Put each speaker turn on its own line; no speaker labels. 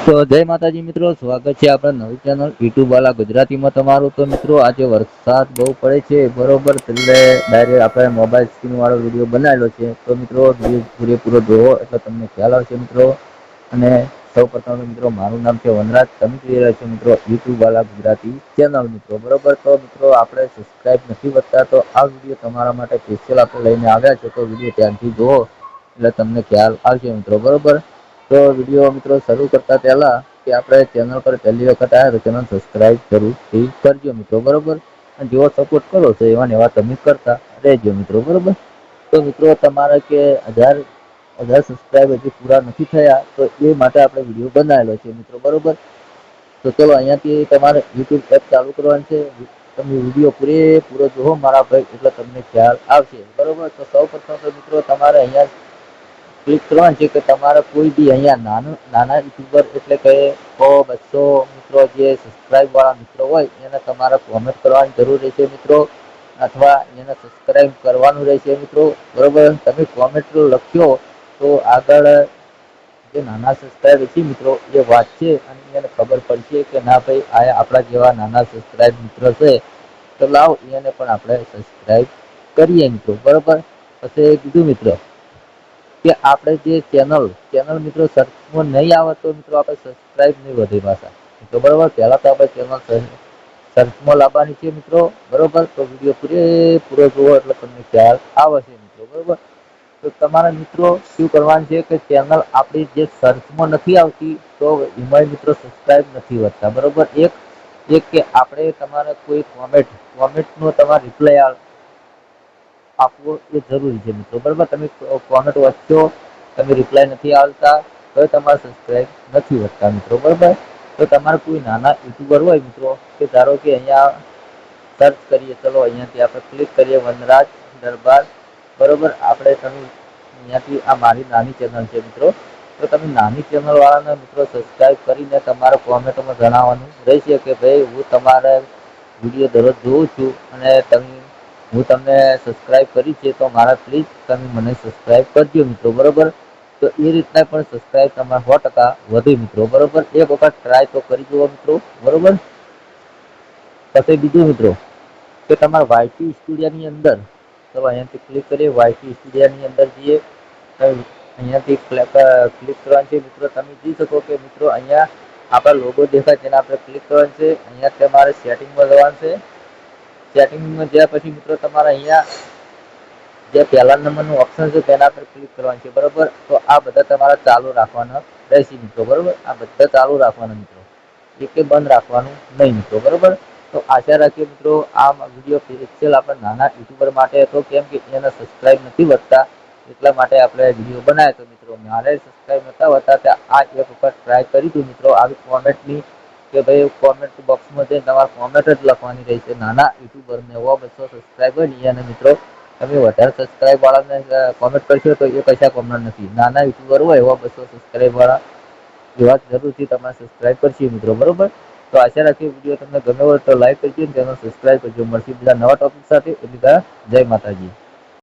તો જય માતાજી મિત્રો, સ્વાગત છે આપણા નવી ચેનલ યુટ્યુબ વાલા ગુજરાતીમાં તમારું। તો મિત્રો આજે વરસાદ બહુ પડે છે બરોબર, એટલે ડાયરેક્ટ આપણે મોબાઈલ સ્ક્રીન વાળો વિડીયો બનાવેલો છે। તો મિત્રો વિડીયો પૂરેપૂરો જોવો એટલે તમને ખ્યાલ આવશે મિત્રો। અને સૌ પ્રથમ મિત્રો મારું નામ છે વનરાજ, તમે જોઈ રહ્યા છો મિત્રો યુટ્યુબ વાલા ગુજરાતી ચેનલ મિત્રો બરોબર। તો મિત્રો આપણે સબસ્ક્રાઇબ નથી કરતા તો આ વિડીયો તમારા માટે સ્પેશિયલ આપણે લઈને આવ્યા છે, તો વિડીયો ધ્યાનથી જુઓ એટલે તમને ખ્યાલ આવશે મિત્રો બરોબર। તો વિડીયો મિત્રો શરૂ કરતા પહેલા કે આપણે ચેનલ પર પહેલી વખત આવ્યા તો ચેનલ સબસ્ક્રાઇબ જરૂરથી કરજો મિત્રો બરોબર। અને જેવો સપોર્ટ કરો છો એવા ને એવા તમે કરતા રહેજો મિત્રો બરોબર। તો મિત્રો તમારે કે 1000 સબસ્ક્રાઇબ હજી પૂરા નથી થયા, તો એ માટે આપણે વિડીયો બનાવેલો છે મિત્રો બરોબર। તો ચલો અહીંયાથી તમારે યુટ્યુબ એપ ચાલુ કરવાની છે। તમે વિડીયો પૂરેપૂરો જોવો મારા ભાઈ, એટલે તમને ખ્યાલ આવશે બરોબર। તો સૌ પ્રથમ તો મિત્રો તમારે અહીંયા ક્લિક કરવાનું છે કે તમારે કોઈ બી અહીંયા નાના યુટ્યુબર એટલે કે 100-200 મિત્રો જે સબસ્ક્રાઇબ વાળા મિત્રો હોય એને તમારે કોમેન્ટ કરવાની જરૂર રહેશે મિત્રો, અથવા એને સબસ્ક્રાઇબ કરવાનું રહેશે મિત્રો બરોબર। તમે કોમેન્ટ લખ્યો તો આગળ જે નાના સબસ્ક્રાઇબ છે મિત્રો એ વાંચશે અને એને ખબર પડશે કે ના ભાઈ આ આપણા જેવા નાના સબસ્ક્રાઇબ મિત્રો છે, તો લાવ એને પણ આપણે સબસ્ક્રાઇબ કરીએ મિત્રો બરોબર। પછી કીધું મિત્રો કે આપણે જે ચેનલ મિત્રો સર્ચમાં નહીં આવે તો મિત્રો આપણે સબસ્ક્રાઇબ નહીં વધે પાછા તો બરોબર। પહેલા તો આપણે ચેનલ સર્ચમાં લાવવાની છે મિત્રો બરોબર। તો વિડીયો પૂરેપૂરો જોવો એટલે તમને ખ્યાલ આવશે મિત્રો બરોબર। તો તમારા મિત્રો શું કરવાનું છે કે ચેનલ આપણી જે સર્ચમાં નથી આવતી તો એમાં મિત્રો સબસ્ક્રાઇબ નથી વધતા બરોબર। એક કે આપણે તમારે કોઈ કોમેન્ટનો તમારે રિપ્લાય આપવો એ જરૂરી છે મિત્રો બરોબર। તમે કોમેન્ટ વાંચશો, તમે રિપ્લાય નથી આવતા તો તમારે સબસ્ક્રાઇબ નથી વધતા મિત્રો બરોબર। તો તમારે કોઈ નાના યુટ્યુબર હોય મિત્રો કે ધારો કે અહીંયા સર્ચ કરીએ, ચલો અહીંયાથી આપણે ક્લિક કરીએ વનરાજ દરબાર બરોબર। આપણે તમે અહીંયાથી આ મારી નાની ચેનલ છે મિત્રો, તો તમે નાની ચેનલ વાળાને મિત્રો સબસ્ક્રાઇબ કરીને તમારે કોમેન્ટમાં જણાવવાનું રહેશે કે ભાઈ હું તમારા વિડીયો દરરોજ જોઉં છું અને હું તમને સબસ્ક્રાઇબ કરી છે, તો મારા પ્લીઝ તમે મને સબસ્ક્રાઇબ કરજો મિત્રો બરોબર। તો એ રીતના પણ સબસ્ક્રાઇબ તમારે 100% વધે મિત્રો બરોબર। એક વખત ટ્રાય તો કરી જુઓ મિત્રો બરોબર। પછી બીજું મિત્રો કે તમારા વાયટી સ્ટુડિયોની અંદર, તો અહીંયાથી ક્લિક કરીએ, વાયટી સ્ટુડિયોની અંદર જઈએ, અહીંયાથી ક્લિક કરવાનું છે મિત્રો। તમે જોઈ શકો કે મિત્રો અહીંયા આપણા લોગો દેખાય તેના આપણે ક્લિક કરવાનું છે। અહીંયા તમારે સેટિંગમાં જવાનું છે, સેટિંગમાં જ્યાં પછી મિત્રો તમારે અહીંયા જે પહેલા નંબરનું ઓપ્શન છે તેના પર ક્લિક કરવાનું છે બરોબર। તો આ બધા તમારે ચાલુ રાખવાના રહેશે મિત્રો બરોબર। આ બધા ચાલુ રાખવાના મિત્રો, એક બંધ રાખવાનું નહીં મિત્રો બરોબર। તો આશા રાખીએ મિત્રો આ વિડીયો સ્પેશિયલ આપણે નાના યુટ્યુબર માટે હતો, કેમ કે એના સબસ્ક્રાઇબ નથી વધતા એટલા માટે આપણે વિડીયો બનાવ્યો તો મિત્રો। મારે સબસ્ક્રાઇબ નતા હોતા આ એક વખત ટ્રાય કરી હતી મિત્રો આવી કોમેન્ટની કે ભાઈ કોમેન્ટ બોક્સમાં જઈને તમારે કોમેન્ટ જ લખવાની રહેશે। નાના યુટ્યુબરને 100-200 સબસ્ક્રાઇબ હોય ને એને મિત્રો તમે વધારે સબસ્ક્રાઇબ વાળાને કોમેન્ટ કરશો તો એ કશા કોમના નથી, નાના યુટ્યુબર હોય 100-200 સબસ્ક્રાઇબ વાળા એવા જરૂરથી તમારે સબસ્ક્રાઇબ કરશે મિત્રો બરોબર। તો આશા રાખીએ વિડીયો તમને ગમ્યો હોય તો લાઈક કરજો, ચેનલ સબસ્ક્રાઇબ કરજો। મળશે બીજા નવા ટોપિક સાથે, એટલે જય માતાજી।